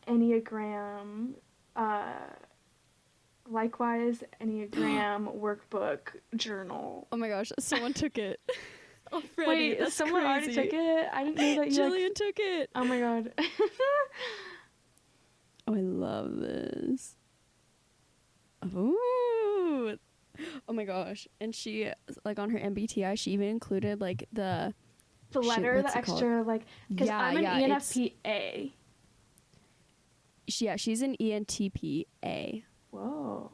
Enneagram likewise Enneagram workbook journal. Oh my gosh, someone took it. Wait, that's someone crazy. Already took it? I didn't know that you Jillian took it. Oh my god. Oh, I love this. Ooh. Oh my gosh. And she, like on her MBTI, she even included like the letter, the extra, like, because I'm an ENFPA. She's an ENTPA. Whoa.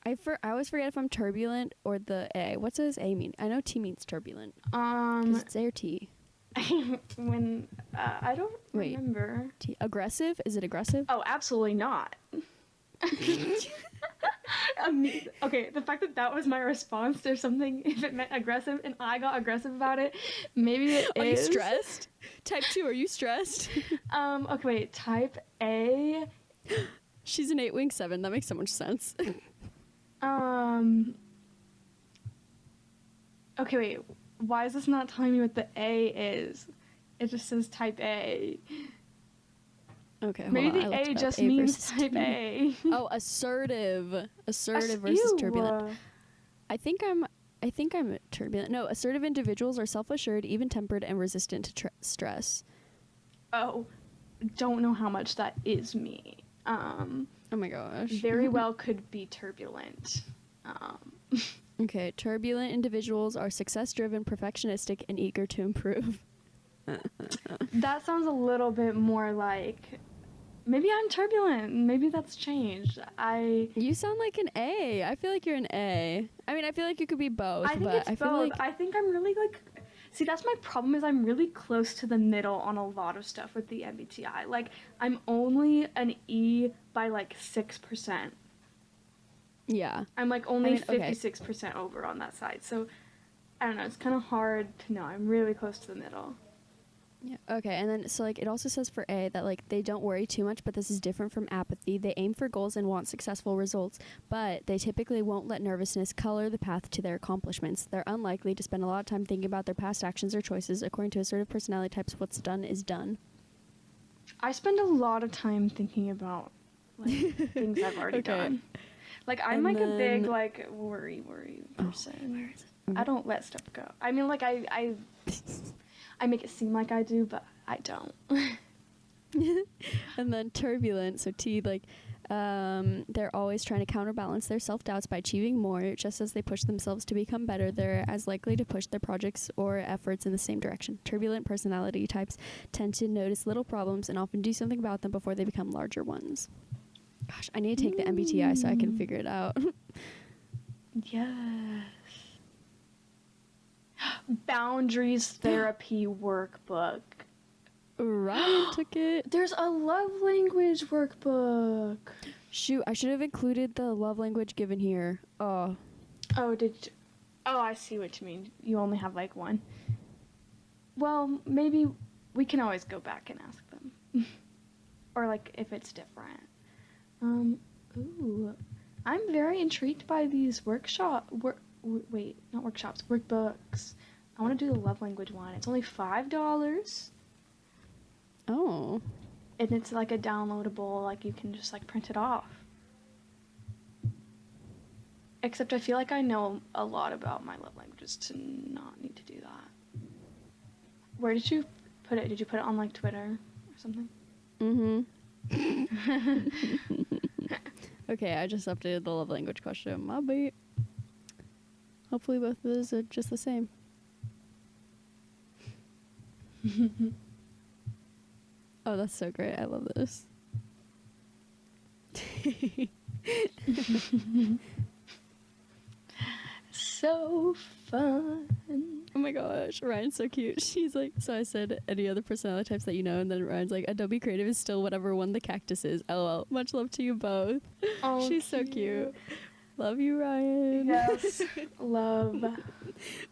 I always forget if I'm turbulent or the A. What does A mean? I know T means turbulent. 'Cause it's A or T. When I don't remember. Aggressive? Is it aggressive? Oh, absolutely not. Okay, the fact that was my response to something, if it meant aggressive and I got aggressive about it, maybe it is. Are you stressed? Type 2, are you stressed? Okay, wait, type A. She's an 8-wing 7. That makes so much sense. Okay, wait. Why is this not telling me what the A is? It just says type A. Okay, maybe the A just means type A. Oh, assertive. Assertive versus turbulent. I think I'm turbulent. No, assertive individuals are self-assured, even-tempered, and resistant to stress. Oh, don't know how much that is me. Oh my gosh. Very well could be turbulent. Okay, turbulent individuals are success-driven, perfectionistic, and eager to improve. That sounds a little bit more like, maybe I'm turbulent. Maybe that's changed. You sound like an A. I feel like you're an A. I mean, I feel like you could be both. I think but it's I feel both. like I think I'm really like, see, that's my problem is I'm really close to the middle on a lot of stuff with the MBTI. Like, I'm only an E by like 6%. yeah. I'm like only okay. 56% over on that side. So I don't know. It's kind of hard to know. I'm really close to the middle. Yeah. Okay. And then, so like, it also says for A that like they don't worry too much, but this is different from apathy. They aim for goals and want successful results, but they typically won't let nervousness color the path to their accomplishments. They're unlikely to spend a lot of time thinking about their past actions or choices. According to assertive personality types, what's done is done. I spend a lot of time thinking about like things I've already done. Like I'm like a big like worry person. I don't let stuff go. I mean, like I make it seem like I do, but I don't. And then turbulent, so T, like, they're always trying to counterbalance their self-doubts by achieving more. Just as they push themselves to become better, they're as likely to push their projects or efforts in the same direction. Turbulent personality types tend to notice little problems and often do something about them before they become larger ones. Gosh, I need to take the MBTI so I can figure it out. Yes. Boundaries therapy workbook. Ryan took it. There's a love language workbook. Shoot, I should have included the love language given here. Oh. Oh, oh, I see what you mean. You only have like one. Well, maybe we can always go back and ask them. Or like if it's different. Ooh. I'm very intrigued by these workshops. Workbooks. I want to do the love language one. It's only $5. Oh. And it's like a downloadable, like you can just like print it off. Except I feel like I know a lot about my love languages to not need to do that. Where did you put it? Did you put it on like Twitter or something? Mm-hmm. Okay, I just updated the love language question. My bad. Hopefully both of those are just the same. Oh, that's so great. I love this. So fun. Oh my gosh, Ryan's so cute. She's like, so I said any other personality types that you know, and then Ryan's like, Adobe Creative is still whatever one the cactus is. LOL. Much love to you both. Oh, she's so cute. Love you, Ryan. Yes, love.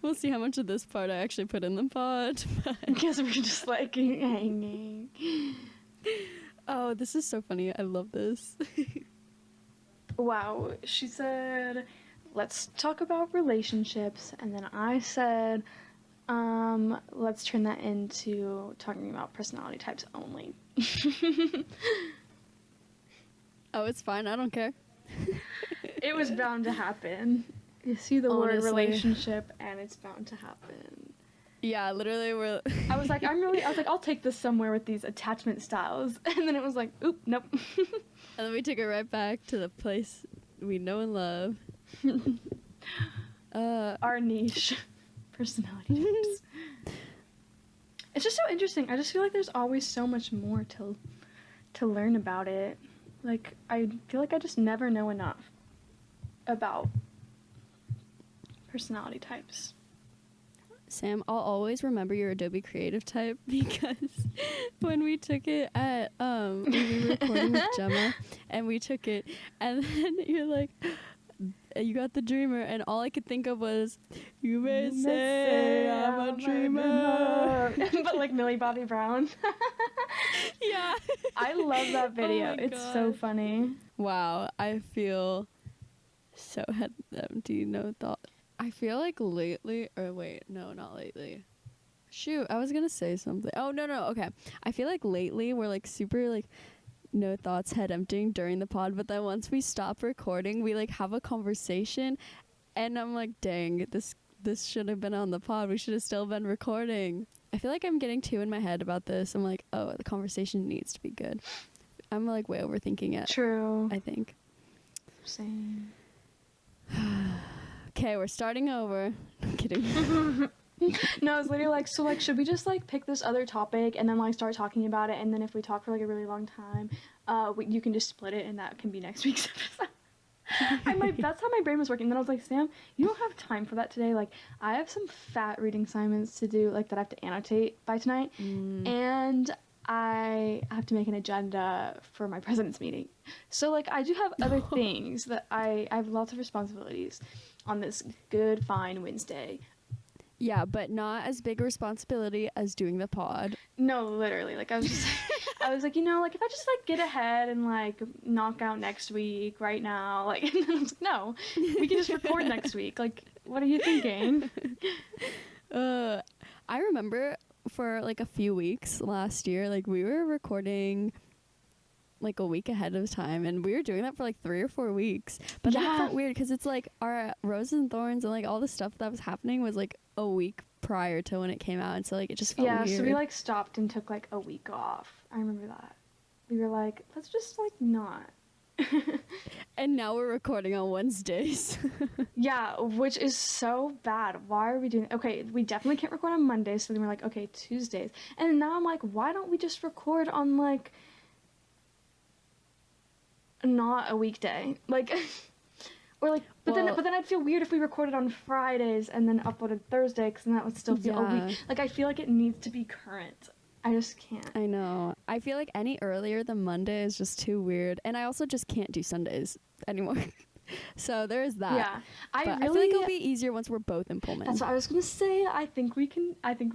We'll see how much of this part I actually put in the pod. Because we're just like hanging. Oh, this is so funny. I love this. Wow, she said, let's talk about relationships, and then I said, let's turn that into talking about personality types only. Oh, it's fine. I don't care. It was bound to happen. You see the word relationship, and it's bound to happen. Yeah, literally, I was like, I'll take this somewhere with these attachment styles, and then it was like, oop, nope. And then we took it right back to the place we know and love. Our niche, personality types. It's just so interesting. I just feel like there's always so much more to learn about it. Like, I feel like I just never know enough about personality types. Sam, I'll always remember your Adobe Creative type because when we took it at we were recording with Gemma and we took it and then you're like, you got the dreamer, and all I could think of was, you may say I'm a dreamer. But like Millie Bobby Brown. Yeah. I love that video. Oh it's so funny. Wow, I feel so head empty, no thought. I feel like lately, or wait, no, not lately. Shoot, I was gonna say something. Oh, no, okay. I feel like lately we're like super like no thoughts, head emptying during the pod, but then once we stop recording, we like have a conversation, and I'm like, dang, this should have been on the pod. We should have still been recording. I feel like I'm getting too in my head about this. I'm like, oh, the conversation needs to be good. I'm like way overthinking it. True. I think. Same. Okay, we're starting over. I'm kidding. No, I was literally like, so like, should we just like pick this other topic and then like start talking about it, and then if we talk for like a really long time, you can just split it and that can be next week's episode. That's how my brain was working. Then I was like, Sam, you don't have time for that today. Like, I have some fat reading assignments to do, like that I have to annotate by tonight, and I have to make an agenda for my president's meeting. So like, I do have other things that I have lots of responsibilities on this good fine Wednesday. Yeah, but not as big a responsibility as doing the pod. No, literally. Like, I was just, I was like, you know, like, if I just, like, get ahead and, like, knock out next week right now, like, and then I was like, no, we can just record next week. Like, what are you thinking? I remember for, like, a few weeks last year, like, we were recording, like, a week ahead of time, and we were doing that for, like, 3 or 4 weeks. But then it felt weird, because it's, like, our Roses and Thorns and, like, all the stuff that was happening was, like, a week prior to when it came out, and so like it just felt weird. So we like stopped and took like a week off. I remember that. We were like, let's just like not. And now we're recording on Wednesdays. Yeah, which is so bad. Why are we doing okay, we definitely can't record on Mondays, so then we're like, okay, Tuesdays. And now I'm like, why don't we just record on like not a weekday? Like or like, but then I'd feel weird if we recorded on Fridays and then uploaded Thursday, because then that would still feel a week. Like, I feel like it needs to be current. I just can't. I know. I feel like any earlier than Monday is just too weird, and I also just can't do Sundays anymore. So there's that. Yeah, I feel like it'll be easier once we're both in Pullman. That's what I was gonna say. I think we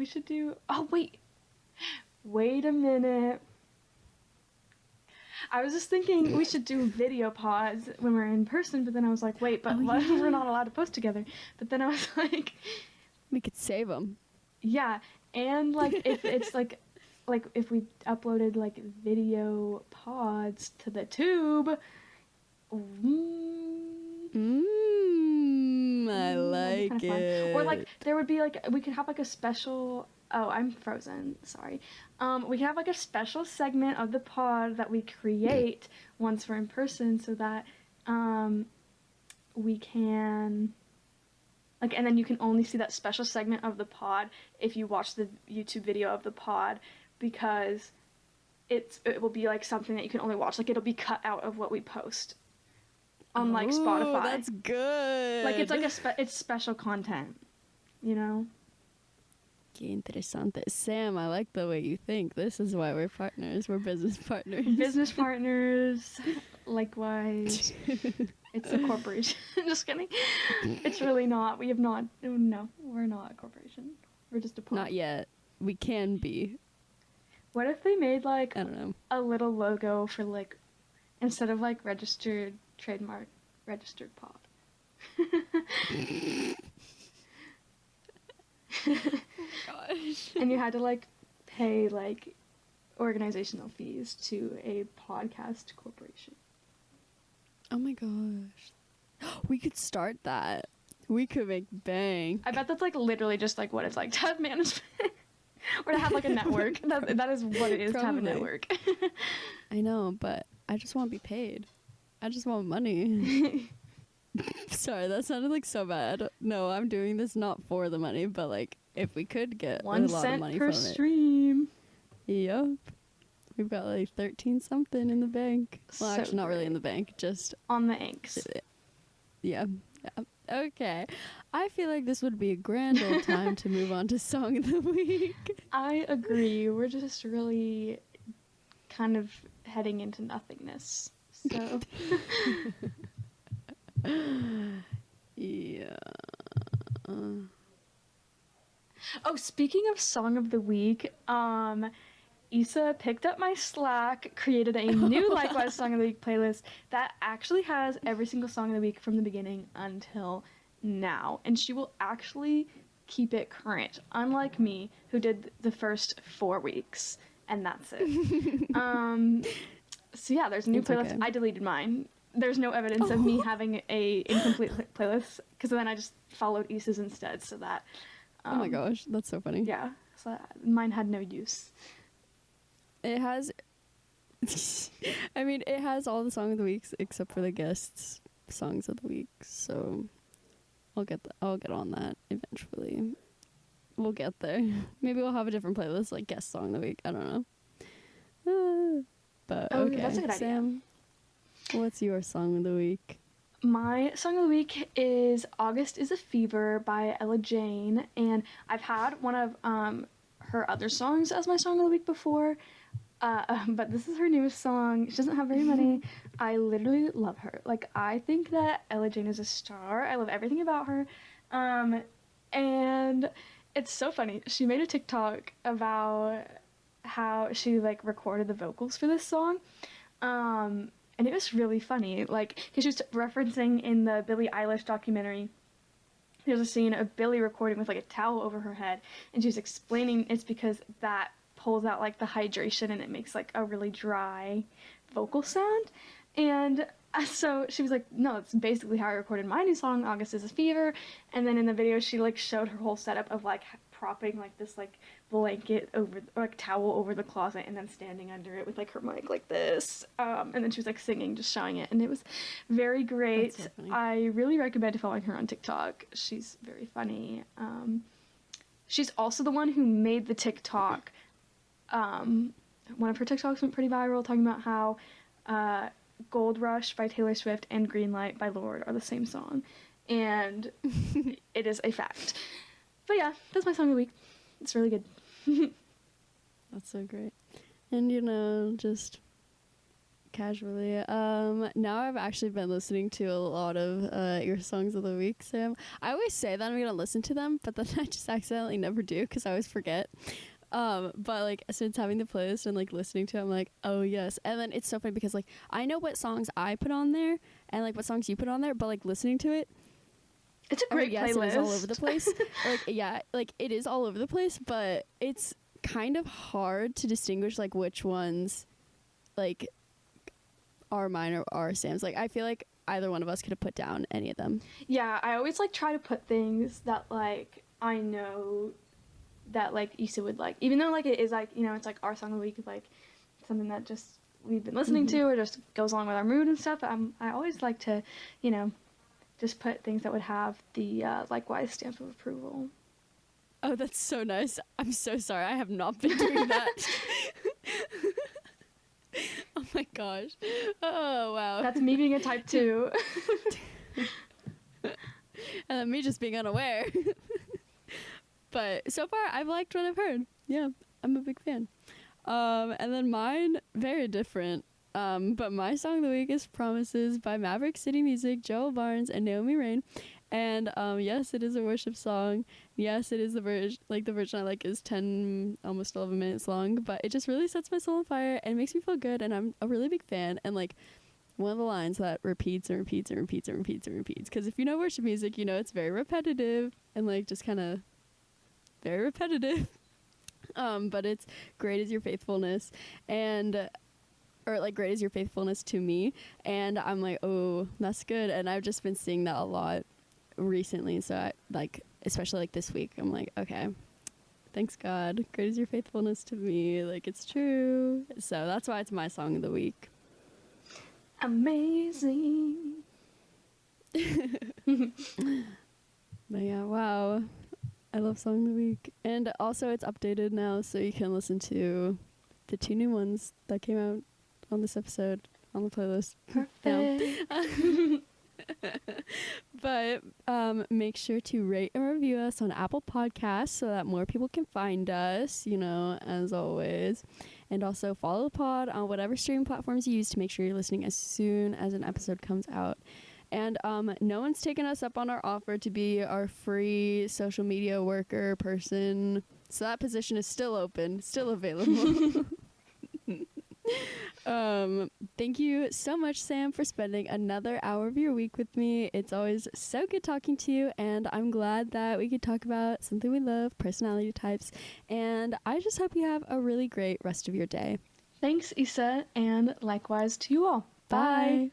should do. Oh wait a minute. I was just thinking we should do video pods when we're in person, but then I was like, wait, but what if we're not allowed to post together? But then I was like, we could save them. Yeah, and like if it's like if we uploaded like video pods to the tube. I like it. Or like there would be like we could have like a special. Oh, I'm frozen. Sorry. We can have like a special segment of the pod that we create once we're in person, so that we can like, and then you can only see that special segment of the pod if you watch the YouTube video of the pod, because it will be like something that you can only watch. Like, it'll be cut out of what we post on like Spotify. That's good. Like, it's like it's special content, you know? Qué interesante. Sam, I like the way you think. This is why we're partners. We're business partners. Business partners. Likewise. It's a corporation. Just kidding. It's really not. We have not. No, we're not a corporation. We're just a pod. Not yet. We can be. What if they made like, I don't know, a little logo for like, instead of like registered trademark, registered pod? Gosh. And you had to like pay like organizational fees to a podcast corporation. Oh my gosh. We could start that. We could make bank. I bet that's like literally just like what it's like to have management. Or to have like a network. That is what it is. Probably. To have a network. I know, but I just want to be paid. I just want money. Sorry, that sounded like so bad. No, I'm doing this not for the money, but like if we could get 1 a lot cent of money per from stream. Yup. We've got like 13 something in the bank. Well, So actually not really in the bank, just on the inks. Yeah. Okay. I feel like this would be a grand old time to move on to Song of the Week. I agree. We're just really kind of heading into nothingness. So yeah. Oh, speaking of Song of the Week, Issa picked up my slack, created a new Likewise Song of the Week playlist that actually has every single song of the week from the beginning until now. And she will actually keep it current, unlike me, who did the first 4 weeks, and that's it. So yeah, there's a new playlist. Okay. I deleted mine. There's no evidence of me having a incomplete playlist, because then I just followed Issa's instead, so that Oh my gosh, that's so funny. Yeah, so mine had no use. It has, I mean, it has all the song of the weeks except for the guests songs of the week. So I'll get on that eventually. We'll get there. Maybe we'll have a different playlist like guest song of the week. I don't know. But okay, that's a good Sam, what's your song of the week? My song of the week is August is a Fever by Ella Jane, and I've had one of her other songs as my song of the week before, but this is her newest song. She doesn't have very many. I literally love her. Like, I think that Ella Jane is a star. I love everything about her, and it's so funny. She made a TikTok about how she, like, recorded the vocals for this song, and it was really funny, like, because she was referencing in the Billie Eilish documentary, there's a scene of Billie recording with, like, a towel over her head, and she was explaining it's because that pulls out, like, the hydration, and it makes, like, a really dry vocal sound, and so she was like, no, it's basically how I recorded my new song, August is a Fever, and then in the video, she, like, showed her whole setup of, like, propping, like, this, like, blanket over, or, like, towel over the closet, and then standing under it with, like, her mic like this, and then she was, like, singing, just showing it, and it was very great. So I really recommend following her on TikTok. She's very funny. She's also the one who made the TikTok. One of her TikToks went pretty viral, talking about how Gold Rush by Taylor Swift and Green Light by Lorde are the same song, and it is a fact. But yeah, that's my song of the week. It's really good. That's so great. And just casually, now I've actually been listening to a lot of your songs of the week, Sam. I always say that I'm gonna listen to them, but then I just accidentally never do because I always forget. But like since having the playlist and like listening to it, I'm like, oh yes. And then it's so funny because like I know what songs I put on there and like what songs you put on there, but like listening to it, it's a great yes, playlist. it is all over the place. Like, yeah, like it is all over the place, but it's kind of hard to distinguish like which ones like are mine or are Sam's. Like I feel like either one of us could have put down any of them. Yeah, I always like try to put things that like I know that like Issa would like, even though like it is like, it's like our song of the week, like something that just we've been listening to or just goes along with our mood and stuff. I always like to just put things that would have the likewise stamp of approval. Oh, that's so nice. I'm so sorry. I have not been doing that. Oh my gosh. Oh, wow. That's me being a type 2. And then me just being unaware. But so far, I've liked what I've heard. Yeah, I'm a big fan. And then mine, very different. But my song of the week is Promises by Maverick City Music, Joel Barnes, and Naomi Rain. And yes, it is a worship song. Yes, it is the version I like is 10, almost 11 minutes long. But it just really sets my soul on fire and makes me feel good. And I'm a really big fan. And like one of the lines that repeats and repeats and repeats and repeats and repeats. Because if you know worship music, it's very repetitive and like just kind of very repetitive. But it's great is your faithfulness or like great is your faithfulness to me, and I'm like, oh, that's good. And I've just been seeing that a lot recently, so I like, especially like this week, I'm like, okay, thanks God, great is your faithfulness to me, like it's true. So that's why it's my song of the week. Amazing. But yeah, wow, I love song of the week. And also it's updated now, so you can listen to the 2 new ones that came out on this episode on the playlist. Perfect. But make sure to rate and review us on Apple Podcasts so that more people can find us, as always. And also follow the pod on whatever streaming platforms you use to make sure you're listening as soon as an episode comes out. And no one's taken us up on our offer to be our free social media worker person. So that position is still open, still available. Thank you so much, Sam, for spending another hour of your week with me. It's always so good talking to you, and I'm glad that we could talk about something we love, personality types, and I just hope you have a really great rest of your day. Thanks, Issa, and likewise to you all. Bye.